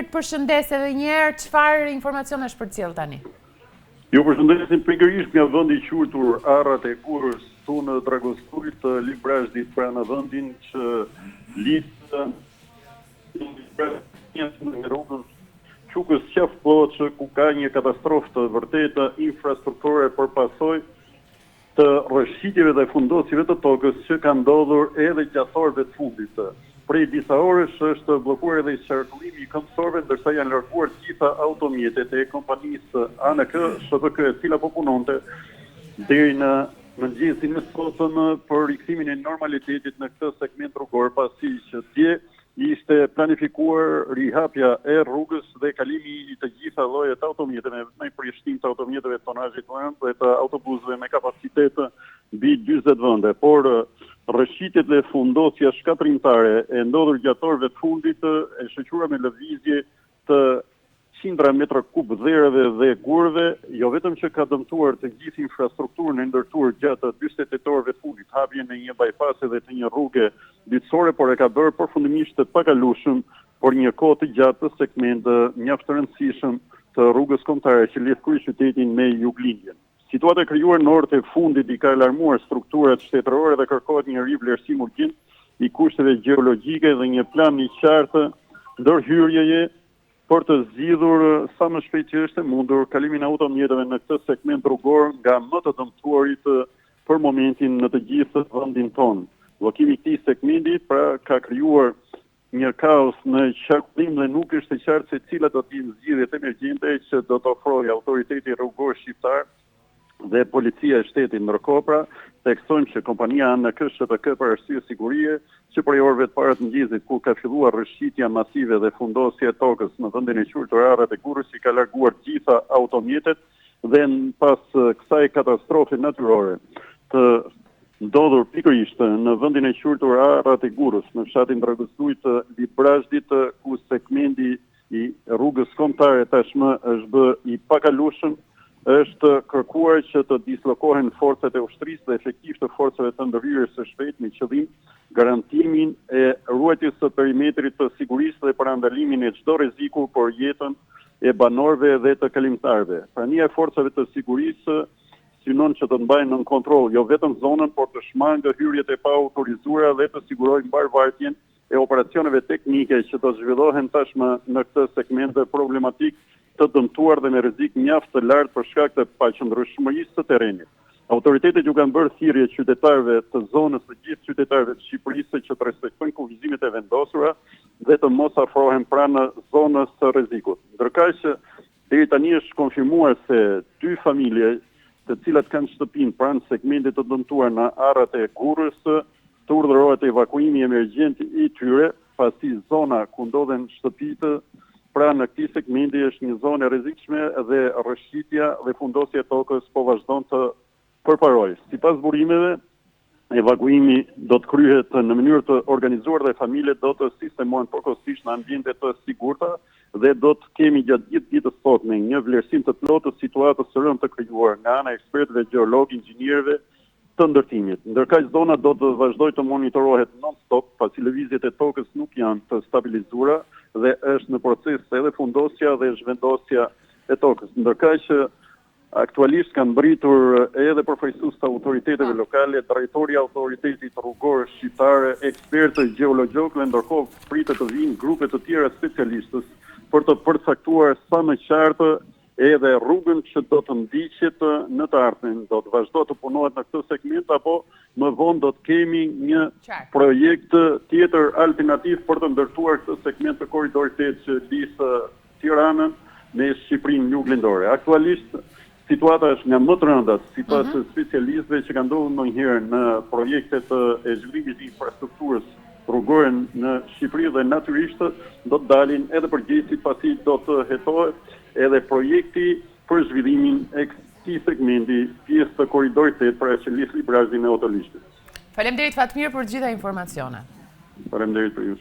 Përshëndes edhe njerë, çfarë informacion është përcjell tani? Ju përshëndesim pikërisht nga vendi i quajtur Arrat e Gurës, tu në Dragostojt, Librazhdit pra në vendin që lidh në rrugën Qukës Qafë-Ploçë, ku ka një katastrofë të vërtetë infrastrukture për pasojë të rrëshqitjeve dhe fundosjeve të tokës që kanë ndodhur edhe gjatë orëve të fundit. Prej disa orësh është bllokuar edhe qarkullimi i këmbësorëve, ndërsa janë larguar të gjitha automjetet e kompanisë ANK SHPK, e cila po punonte deri në mëngjesin e sotëm për rikthimin e normalitetit në këtë segment rrugor, pasi që dje ishte planifikuar rihapja e rrugës dhe kalimi i të gjitha llojet automjeteve, me përjashtim të automjeteve tonazhit të rënd dhe të autobusëve me kapacitet mbi 40 vende, por rrëshqitjet dhe fundosja shkatrimtare e ndodhur gjatë orëve të fundit e shoqëruar me lëvizje të qindra metra kub dhereve dhe gurëve, jo vetëm që ka dëmtuar të gjithë infrastrukturën e ndërtuar gjatë 48 orëve të fundit, hapjen e një bypassi dhe të një rruge dytësore, por e ka bërë përfundimisht të pakalueshëm për një kohë të gjatë të segment mjaft të rëndësishëm të rrugës kombëtare që lidh kryeqytetin me juglindjen. Situata e krijuar në orët e fundit i ka alarmuar strukturat shtetërore dhe kërkohet një rivlerësim urgjent i kushteve gjeologjike dhe një plan i qartë ndërhyrjeje për të zgjidhur sa më shpejt që është e mundur kalimin e automjeteve në këtë segment rrugor nga më të dëmtuarit për momentin në të gjithë vendin tonë. Bllokimi i këtij segmenti pra ka krijuar një kaos në qarkullim dhe nuk është e qartë se cilat do të jenë zgjidhjet emergjente që do të ofrojë autoriteti rrugor shqiptar dhe policia e shtetit. Ndërkohë pra, theksojmë që kompania ANK SHPK për arsye sigurie, që prej orëve të para të mëngjesit kur ka filluar rrëshqitja masive dhe fundosja e tokës në vendin e quajtur Arrat e Gurës, i ka larguar gjitha automjetet dhe pas kësaj katastrofe natyrore të ndodhur pikërisht në vendin e quajtur Arrat e Gurës, në fshatin Dragostojt, Librazhdit, ku segmenti i rrugës kombëtare tashmë është bë i pakalueshëm, është kërkuar që të dislokohen forcat e ushtrisë dhe efektiv të forcave të ndërhyrjes së shpejtë me qëllim garantimin e ruajtjes së perimetrit të sigurisë dhe parandalimin e çdo rreziku për jetën e banorëve dhe të kalimtarëve. Prania e forcave të sigurisë synon që të mbajnë nën kontroll jo vetëm zonën, por të shmangë hyrjet e paautorizuara dhe të sigurojnë mbarvajtjen e operacioneve teknike që do zhvillohen tashmë në këtë segment problematik të dëmtuar dhe me rrezik mjaft të lartë për shkak të paqëndrueshmërisë së terrenit. Autoritetet ju kanë bërë thirrje qytetarëve të zonës, të gjithë qytetarëve të Shqipërisë që të respektojnë kufizimet e vendosura dhe të mos afrohen pranë zonës së rrezikut. Ndërkaq që deri tani është konfirmuar se 2 familje të cilat kanë shtëpinë pranë segmentit të dëmtuar në Arrat e Gurës, të urdhërohet evakuimi emergjent i tyre, pasi zona ku ndodhen shtëpitë pra në këtij segmenti është një zonë e rrezikshme dhe rrëshqitja dhe fundosja e tokës po vazhdon të përparojë. Sipas burimeve, evakuimi do të kryhet në mënyrë të organizuar dhe familjet do të sistemohen përkohësisht në ambiente të sigurta dhe do të kemi gjatë gjithë ditës sotme një vlerësim të plotë të situatës së rëndë të krijuar nga ana e ekspertëve, gjeologë, inxhinierëve të ndërtimit. Ndërkaq zona do të vazhdojë të monitorohet non-stop, pasi lëvizjet e tokës nuk janë të stabilizuara dhe është në proces edhe fundosja dhe zhvendosja e tokës. Ndërkaq që aktualisht kanë mbritur edhe përfaqësues të autoriteteve lokale, drejtori i autoritetit rrugor shqiptar, ekspertë gjeologjikë, ndërkohë pritet të vinë grupe të tjera specialistës për të përcaktuar sa më qartë edhe rrugën që do të ndiqet në të ardhmen. Do të vazhdo të punohet në këtë segment apo më vonë do të kemi një projekt tjetër alternativ për të ndërtuar këtë segment të korridorit 8 që lidh Tiranën me Shqipërinë juglindore. Aktualisht situata është nga më të rëndat sipas specialistëve që kanë ndodhur ndonjëherë në projektet e zhvillimit të infrastrukturës rrugore në Shqipëri dhe natyrisht do të dalin edhe përgjegjësit, pasi do të hetohet edhe projekti për zhvillimin e këtij segmenti pjesë të korridorit 8 pra që lidh Librazhdin me Autolishtin. Faleminderit Fatmir për të gjitha informacionet. Faleminderit për ju.